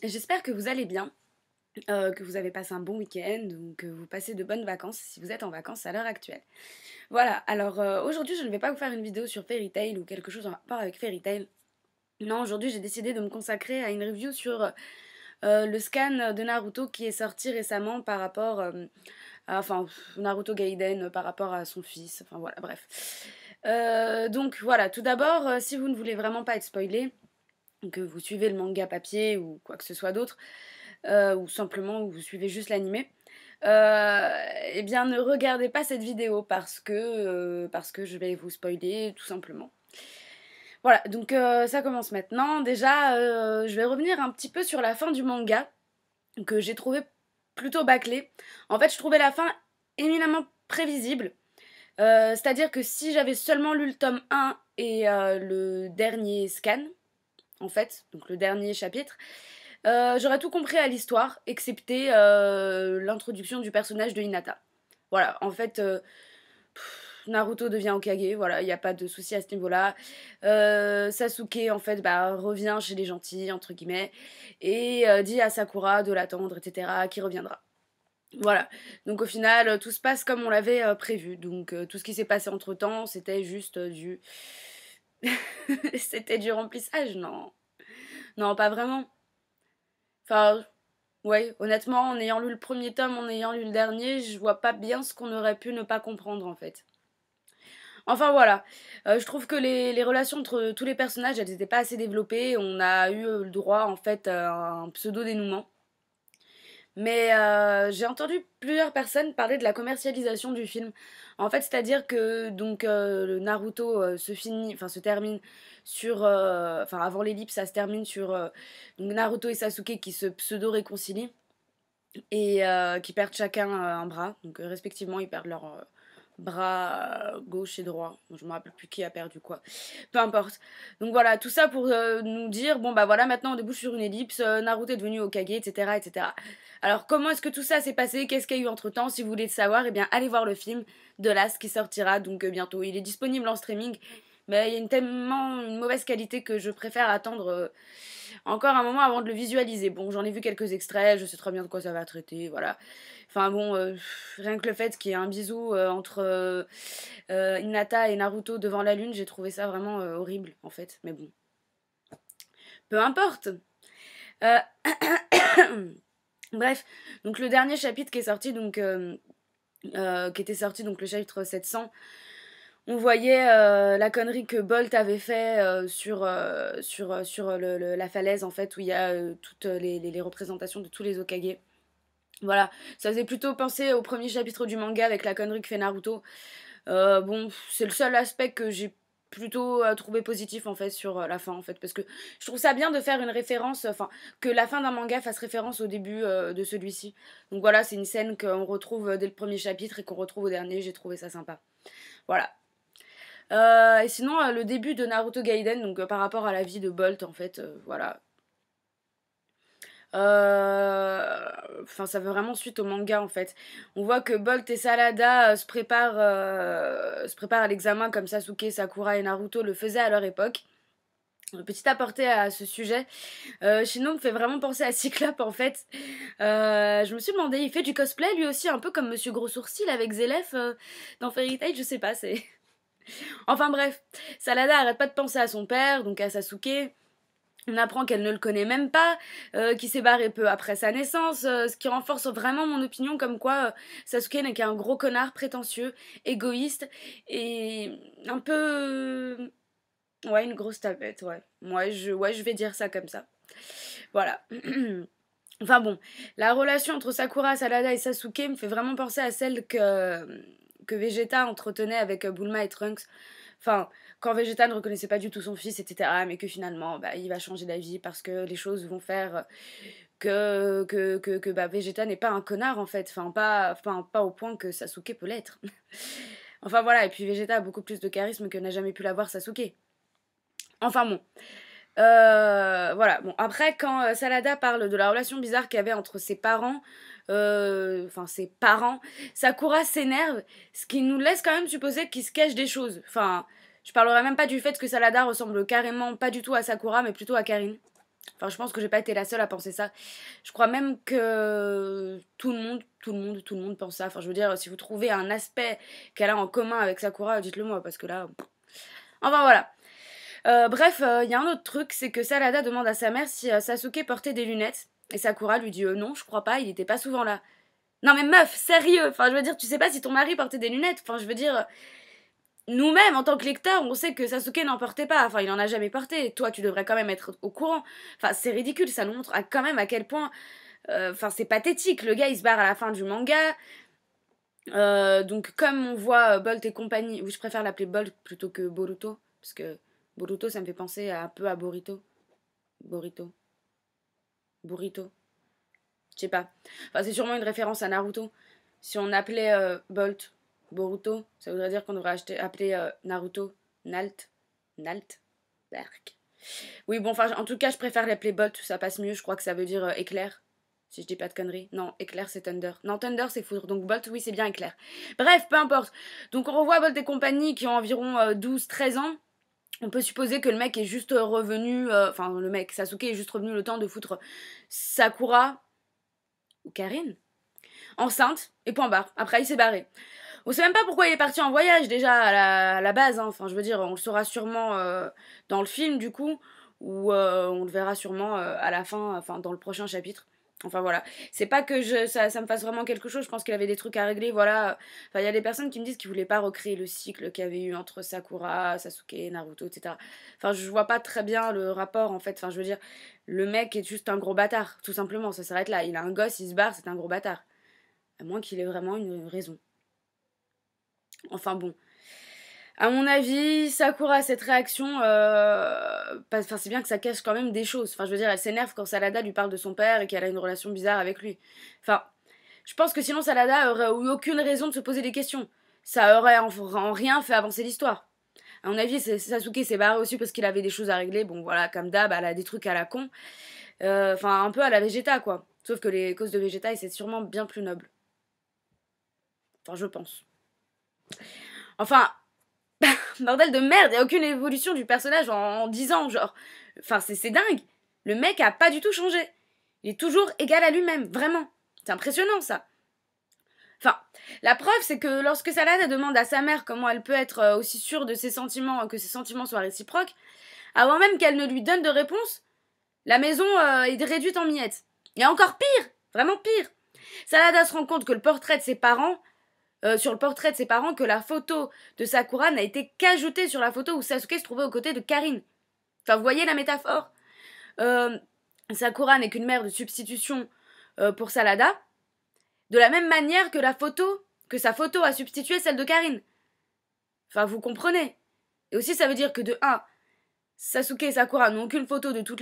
J'espère que vous allez bien, que vous avez passé un bon week-end ou que vous passez de bonnes vacances si vous êtes en vacances à l'heure actuelle. Voilà, alors aujourd'hui je ne vais pas vous faire une vidéo sur Fairy Tail ou quelque chose en rapport avec Fairy Tail. Non, aujourd'hui j'ai décidé de me consacrer à une review sur le scan de Naruto qui est sorti récemment par rapport enfin Naruto Gaiden par rapport à son fils, enfin voilà, bref. Donc voilà, tout d'abord, si vous ne voulez vraiment pas être spoilé, que vous suivez le manga papier ou quoi que ce soit d'autre, ou simplement vous suivez juste l'animé, eh bien ne regardez pas cette vidéo parce que je vais vous spoiler tout simplement. Voilà, donc ça commence maintenant. Déjà, je vais revenir un petit peu sur la fin du manga, que j'ai trouvé plutôt bâclé. En fait, je trouvais la fin éminemment prévisible. C'est-à-dire que si j'avais seulement lu le tome 1 et le dernier scan, en fait, donc le dernier chapitre, j'aurais tout compris à l'histoire, excepté l'introduction du personnage de Hinata. Voilà, en fait, Naruto devient Hokage, voilà, il n'y a pas de souci à ce niveau-là. Sasuke, en fait, bah, revient chez les gentils, entre guillemets, et dit à Sakura de l'attendre, etc., qui reviendra. Voilà, donc au final, tout se passe comme on l'avait prévu. Donc tout ce qui s'est passé entre-temps, c'était juste du... c'était du remplissage, non. Non, pas vraiment. Enfin, ouais, honnêtement, en ayant lu le premier tome, en ayant lu le dernier, je vois pas bien ce qu'on aurait pu ne pas comprendre en fait. Enfin voilà, je trouve que les relations entre tous les personnages, elles n'étaient pas assez développées. On a eu le droit en fait à un pseudo-dénouement. Mais j'ai entendu plusieurs personnes parler de la commercialisation du film. En fait, c'est-à-dire que donc le Naruto se termine sur, enfin avant l'ellipse, ça se termine sur donc Naruto et Sasuke qui se pseudo-réconcilient et qui perdent chacun un bras. Donc respectivement, ils perdent leur bras gauche et droit. Je me rappelle plus qui a perdu quoi. Peu importe. Donc voilà, tout ça pour nous dire, bon bah voilà, maintenant on débouche sur une ellipse, Naruto est devenu Hokage, etc. etc. Alors comment est-ce que tout ça s'est passé? Qu'est-ce qu'il y a eu entre temps? Si vous voulez le savoir, eh bien allez voir le film de Las qui sortira donc bientôt. Il est disponible en streaming, mais il y a tellement une mauvaise qualité que je préfère attendre encore un moment avant de le visualiser. Bon, j'en ai vu quelques extraits, je sais très bien de quoi ça va traiter, voilà. Enfin bon, rien que le fait qu'il y ait un bisou entre Hinata et Naruto devant la lune, j'ai trouvé ça vraiment horrible en fait. Mais bon, peu importe. Euh, Bref, donc le dernier chapitre qui est sorti, donc qui était sorti, donc le chapitre 700, on voyait la connerie que Bolt avait fait sur la falaise en fait où il y a toutes les représentations de tous les Hokage. Voilà, ça faisait plutôt penser au premier chapitre du manga avec la connerie que fait Naruto. Bon, c'est le seul aspect que j'ai plutôt trouvé positif en fait sur la fin en fait parce que je trouve ça bien de faire une référence, enfin que la fin d'un manga fasse référence au début de celui-ci. Donc voilà, c'est une scène qu'on retrouve dès le premier chapitre et qu'on retrouve au dernier, j'ai trouvé ça sympa. Voilà. Et sinon, le début de Naruto Gaiden, donc par rapport à la vie de Bolt en fait, voilà. Enfin, ça veut vraiment suite au manga en fait. On voit que Bolt et Salada se préparent à l'examen comme Sasuke, Sakura et Naruto le faisaient à leur époque. Un petit aparté à ce sujet, Shino me fait vraiment penser à Cyclope en fait. Je me suis demandé, il fait du cosplay lui aussi un peu comme Monsieur Gros Sourcil avec Zélef dans Fairy Tail, je sais pas, c'est... Enfin bref, Salada arrête pas de penser à son père, donc à Sasuke. On apprend qu'elle ne le connaît même pas, qu'il s'est barré peu après sa naissance, ce qui renforce vraiment mon opinion comme quoi Sasuke n'est qu'un gros connard prétentieux, égoïste et un peu... Ouais, une grosse tapette, ouais. Ouais, je vais dire ça comme ça. Voilà. Enfin bon, la relation entre Sakura, Salada et Sasuke me fait vraiment penser à celle que Vegeta entretenait avec Bulma et Trunks. Enfin, quand Vegeta ne reconnaissait pas du tout son fils, etc. Mais que finalement, bah, il va changer d'avis parce que les choses vont faire que bah, Vegeta n'est pas un connard en fait. Enfin, pas au point que Sasuke peut l'être. Enfin voilà, et puis Vegeta a beaucoup plus de charisme que n'a jamais pu l'avoir Sasuke. Enfin bon. Voilà, bon, après, quand Salada parle de la relation bizarre qu'il y avait entre ses parents, enfin ses parents, Sakura s'énerve, ce qui nous laisse quand même supposer qu'il se cache des choses. Enfin, je parlerai même pas du fait que Salada ressemble carrément pas du tout à Sakura, mais plutôt à Karine. Enfin, je pense que j'ai pas été la seule à penser ça. Je crois même que tout le monde pense ça. Enfin, je veux dire, si vous trouvez un aspect qu'elle a en commun avec Sakura, dites-le moi, parce que là... Enfin, voilà. Bref, il y a un autre truc, c'est que Salada demande à sa mère si Sasuke portait des lunettes. Et Sakura lui dit non, je crois pas, il était pas souvent là. Non mais meuf, sérieux, enfin je veux dire, tu sais pas si ton mari portait des lunettes, enfin je veux dire, nous-mêmes en tant que lecteurs, on sait que Sasuke n'en portait pas, enfin il en a jamais porté, toi tu devrais quand même être au courant. Enfin c'est ridicule, ça nous montre quand même à quel point, enfin c'est pathétique, le gars il se barre à la fin du manga. Donc comme on voit Bolt et compagnie, ou je préfère l'appeler Bolt plutôt que Boruto, parce que Boruto ça me fait penser un peu à Borito. Burrito. Burrito. Je sais pas. Enfin, c'est sûrement une référence à Naruto. Si on appelait Bolt Boruto, ça voudrait dire qu'on devrait appeler Naruto Nalt. Nalt. Berk. Oui, bon, enfin, en tout cas, je préfère l'appeler Bolt, ça passe mieux. Je crois que ça veut dire éclair. Si je dis pas de conneries. Non, éclair, c'est Thunder. Non, Thunder, c'est foudre. Donc Bolt, oui, c'est bien éclair. Bref, peu importe. Donc on revoit Bolt et compagnie qui ont environ 12-13 ans. On peut supposer que le mec est juste revenu, enfin le mec, Sasuke est juste revenu le temps de foutre Sakura, ou Karine, enceinte, et point barre. Après il s'est barré. On sait même pas pourquoi il est parti en voyage déjà à la base, hein. Enfin je veux dire, on le saura sûrement dans le film du coup, ou on le verra sûrement à la fin, enfin dans le prochain chapitre. Enfin voilà, c'est pas que ça me fasse vraiment quelque chose, je pense qu'il avait des trucs à régler, voilà. Enfin, il y a des personnes qui me disent qu'ils voulaient pas recréer le cycle qu'il y avait eu entre Sakura, Sasuke, Naruto, etc. Enfin, je vois pas très bien le rapport en fait, enfin je veux dire, le mec est juste un gros bâtard, tout simplement, ça s'arrête là. Il a un gosse, il se barre, c'est un gros bâtard. À moins qu'il ait vraiment une raison. Enfin bon. À mon avis, Sakura, cette réaction, enfin, c'est bien que ça cache quand même des choses. Enfin, je veux dire, elle s'énerve quand Salada lui parle de son père et qu'elle a une relation bizarre avec lui. Enfin, je pense que sinon Salada aurait eu aucune raison de se poser des questions. Ça aurait en rien fait avancer l'histoire. À mon avis, Sasuke s'est barré aussi parce qu'il avait des choses à régler. Bon, voilà, comme d'hab, elle a des trucs à la con. Enfin, un peu à la Vegeta, quoi. Sauf que les causes de Vegeta, c'est sûrement bien plus noble. Enfin, je pense. Enfin, bordel de merde, y a aucune évolution du personnage en 10 ans, genre. Enfin, c'est dingue. Le mec a pas du tout changé. Il est toujours égal à lui-même, vraiment. C'est impressionnant, ça. Enfin, la preuve, c'est que lorsque Salada demande à sa mère comment elle peut être aussi sûre de ses sentiments, que ses sentiments soient réciproques, avant même qu'elle ne lui donne de réponse, la maison est réduite en miettes. Et encore pire, vraiment pire. Salada se rend compte que le portrait de ses parents sur le portrait de ses parents que la photo de Sakura n'a été qu'ajoutée sur la photo où Sasuke se trouvait aux côtés de Karine. Enfin, vous voyez la métaphore. euh, Sakura n'est qu'une mère de substitution pour Salada, de la même manière que sa photo a substitué celle de Karine. Enfin, vous comprenez. Et aussi, ça veut dire que de un, Sasuke et Sakura n'ont aucune photo de tous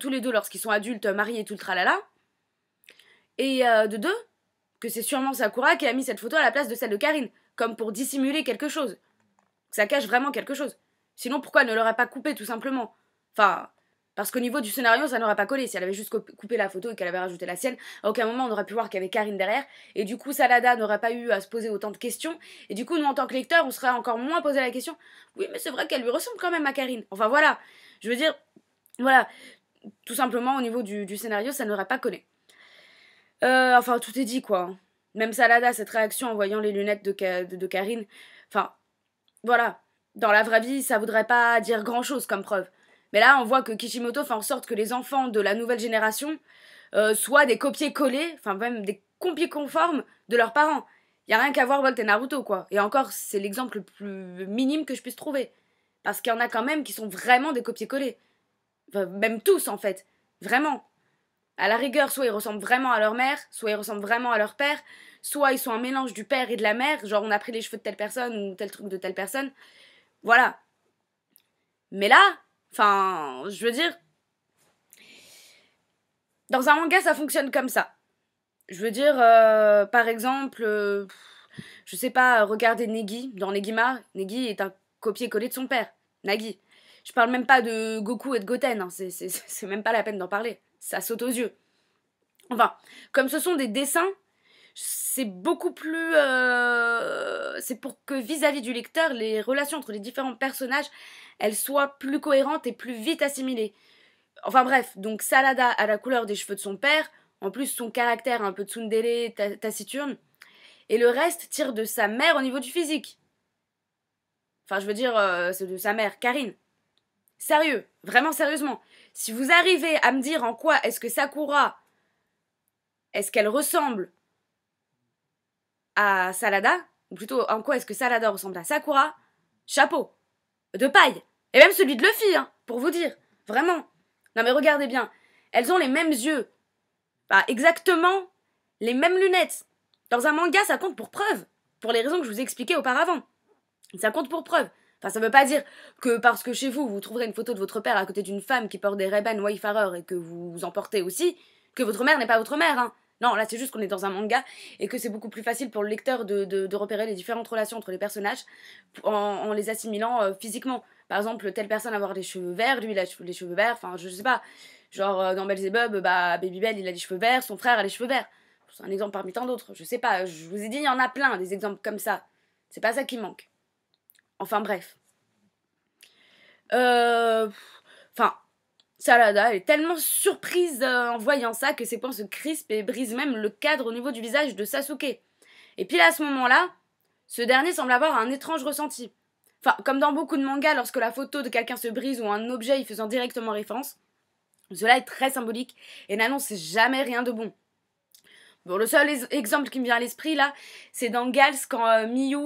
les deux lorsqu'ils sont adultes, mariés et tout le tralala. Et de deux, que c'est sûrement Sakura qui a mis cette photo à la place de celle de Karine, comme pour dissimuler quelque chose. Ça cache vraiment quelque chose. Sinon, pourquoi elle ne l'aurait pas coupé tout simplement? Enfin, parce qu'au niveau du scénario, ça n'aurait pas collé. Si elle avait juste coupé la photo et qu'elle avait rajouté la sienne, à aucun moment on aurait pu voir qu'il y avait Karine derrière. Et du coup, Salada n'aurait pas eu à se poser autant de questions. Et du coup, nous, en tant que lecteurs, on serait encore moins posé la question. Oui, mais c'est vrai qu'elle lui ressemble quand même à Karine. Enfin voilà. Je veux dire, voilà. Tout simplement, au niveau du scénario, ça n'aurait pas collé. Enfin, tout est dit, quoi. Même Salada, cette réaction en voyant les lunettes de Karine. Enfin, voilà. Dans la vraie vie, ça voudrait pas dire grand-chose comme preuve. Mais là, on voit que Kishimoto fait en sorte que les enfants de la nouvelle génération soient des copier-coller, enfin même des copies conformes de leurs parents. Y a rien qu'à voir Bolt et Naruto, quoi. Et encore, c'est l'exemple le plus minime que je puisse trouver. Parce qu'il y en a quand même qui sont vraiment des copier-coller. Enfin, même tous, en fait. Vraiment. À la rigueur, soit ils ressemblent vraiment à leur mère, soit ils ressemblent vraiment à leur père, soit ils sont un mélange du père et de la mère, genre on a pris les cheveux de telle personne ou tel truc de telle personne. Voilà. Mais là, enfin, je veux dire, dans un manga, ça fonctionne comme ça. Je veux dire, par exemple, je sais pas, regardez Negi dans Negima. Negi est un copier-coller de son père, Nagi. Je parle même pas de Goku et de Goten, hein. C'est même pas la peine d'en parler. Ça saute aux yeux. Enfin, comme ce sont des dessins, c'est beaucoup plus... c'est pour que vis-à-vis du lecteur, les relations entre les différents personnages, elles soient plus cohérentes et plus vite assimilées. Enfin bref, donc Salada a la couleur des cheveux de son père, en plus son caractère un peu tsundere, taciturne, et le reste tire de sa mère au niveau du physique. Enfin je veux dire, c'est de sa mère, Karine. Sérieux, vraiment sérieusement. Si vous arrivez à me dire en quoi est-ce que Sakura, est-ce qu'elle ressemble à Salada, ou plutôt en quoi est-ce que Salada ressemble à Sakura, chapeau, de paille, et même celui de Luffy, hein, pour vous dire, vraiment. Non mais regardez bien, elles ont les mêmes yeux, enfin, exactement les mêmes lunettes. Dans un manga, ça compte pour preuve, pour les raisons que je vous ai expliquées auparavant. Ça compte pour preuve. Enfin, ça veut pas dire que parce que chez vous, vous trouverez une photo de votre père à côté d'une femme qui porte des Ray-Ban Wayfarer et que vous en portez aussi, que votre mère n'est pas votre mère, hein. Non, là c'est juste qu'on est dans un manga et que c'est beaucoup plus facile pour le lecteur de repérer les différentes relations entre les personnages en les assimilant physiquement. Par exemple, telle personne a avoir les cheveux verts, lui il a les cheveux verts, enfin je sais pas. Genre dans Belzebub, bah Babybel il a les cheveux verts, son frère a les cheveux verts. C'est un exemple parmi tant d'autres, je sais pas, je vous ai dit il y en a plein des exemples comme ça. C'est pas ça qui manque. Enfin bref. Enfin... Salada, elle est tellement surprise en voyant ça que ses poings se crispent et brisent même le cadre au niveau du visage de Sasuke. Et puis là, à ce moment-là, ce dernier semble avoir un étrange ressenti. Enfin, comme dans beaucoup de mangas, lorsque la photo de quelqu'un se brise ou un objet y faisant directement référence, cela est très symbolique et n'annonce jamais rien de bon. Bon, le seul exemple qui me vient à l'esprit là, c'est dans Gals quand Miyu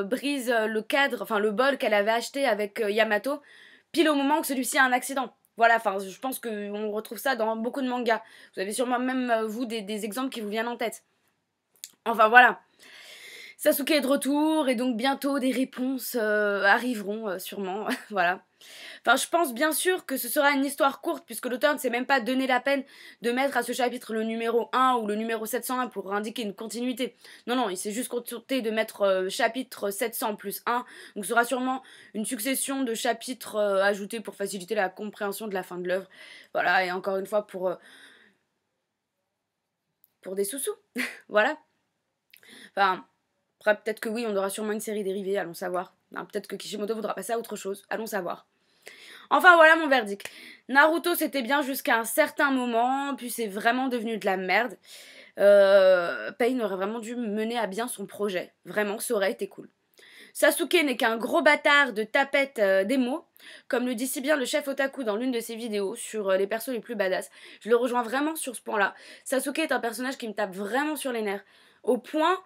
brise le cadre, enfin le bol qu'elle avait acheté avec Yamato, pile au moment que celui-ci a un accident. Voilà, enfin, je pense qu'on retrouve ça dans beaucoup de mangas. Vous avez sûrement même, vous, des exemples qui vous viennent en tête. Enfin, voilà. Sasuke est de retour, et donc bientôt des réponses arriveront, sûrement. Voilà. Enfin, je pense bien sûr que ce sera une histoire courte, puisque l'auteur ne s'est même pas donné la peine de mettre à ce chapitre le numéro 1 ou le numéro 701 pour indiquer une continuité. Non, non, il s'est juste contenté de mettre chapitre 700 plus 1, donc ce sera sûrement une succession de chapitres ajoutés pour faciliter la compréhension de la fin de l'œuvre. Voilà, et encore une fois pour des sous-sous. Voilà. Enfin, après, peut-être que oui, on aura sûrement une série dérivée, allons savoir. Peut-être que Kishimoto voudra passer à autre chose, allons savoir. Enfin voilà mon verdict. Naruto c'était bien jusqu'à un certain moment, puis c'est vraiment devenu de la merde. Pain aurait vraiment dû mener à bien son projet. Vraiment, ça aurait été cool. Sasuke n'est qu'un gros bâtard de tapette des mots, comme le dit si bien le chef otaku dans l'une de ses vidéos sur les persos les plus badass. Je le rejoins vraiment sur ce point-là. Sasuke est un personnage qui me tape vraiment sur les nerfs. Au point,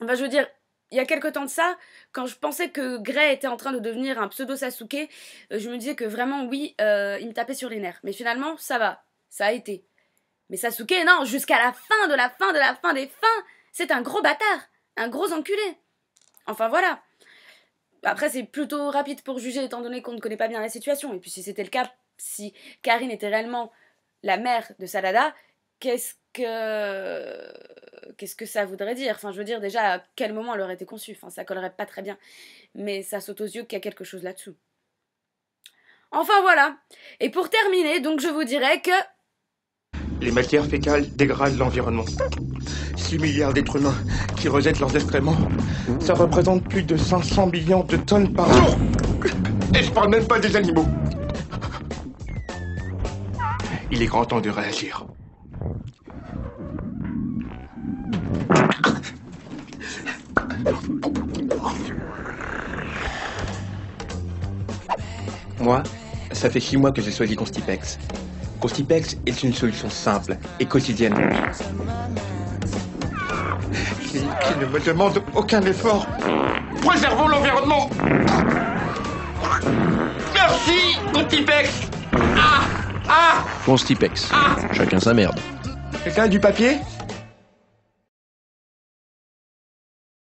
enfin je veux dire, il y a quelque temps de ça, quand je pensais que Grey était en train de devenir un pseudo Sasuke, je me disais que vraiment oui, il me tapait sur les nerfs. Mais finalement, ça va, ça a été. Mais Sasuke, non, jusqu'à la fin de la fin de la fin des fins, c'est un gros bâtard, un gros enculé. Enfin voilà. Après, c'est plutôt rapide pour juger étant donné qu'on ne connaît pas bien la situation. Et puis si c'était le cas, si Karine était réellement la mère de Salada, qu'est-ce que ça voudrait dire? Enfin, je veux dire, déjà, à quel moment elle aurait été conçue? Enfin, ça collerait pas très bien. Mais ça saute aux yeux qu'il y a quelque chose là-dessous. Enfin, voilà. Et pour terminer, donc, je vous dirais que... Les matières fécales dégradent l'environnement. 6 milliards d'êtres humains qui rejettent leurs excréments, ça représente plus de 500 millions de tonnes par jour. Et je parle même pas des animaux. Il est grand temps de réagir. Moi, ça fait 6 mois que j'ai choisi Constipex. Constipex est une solution simple et quotidienne qui ne me demande aucun effort. Préservons l'environnement. Merci, Constipex. Constipex. Chacun sa merde. Quelqu'un a du papier?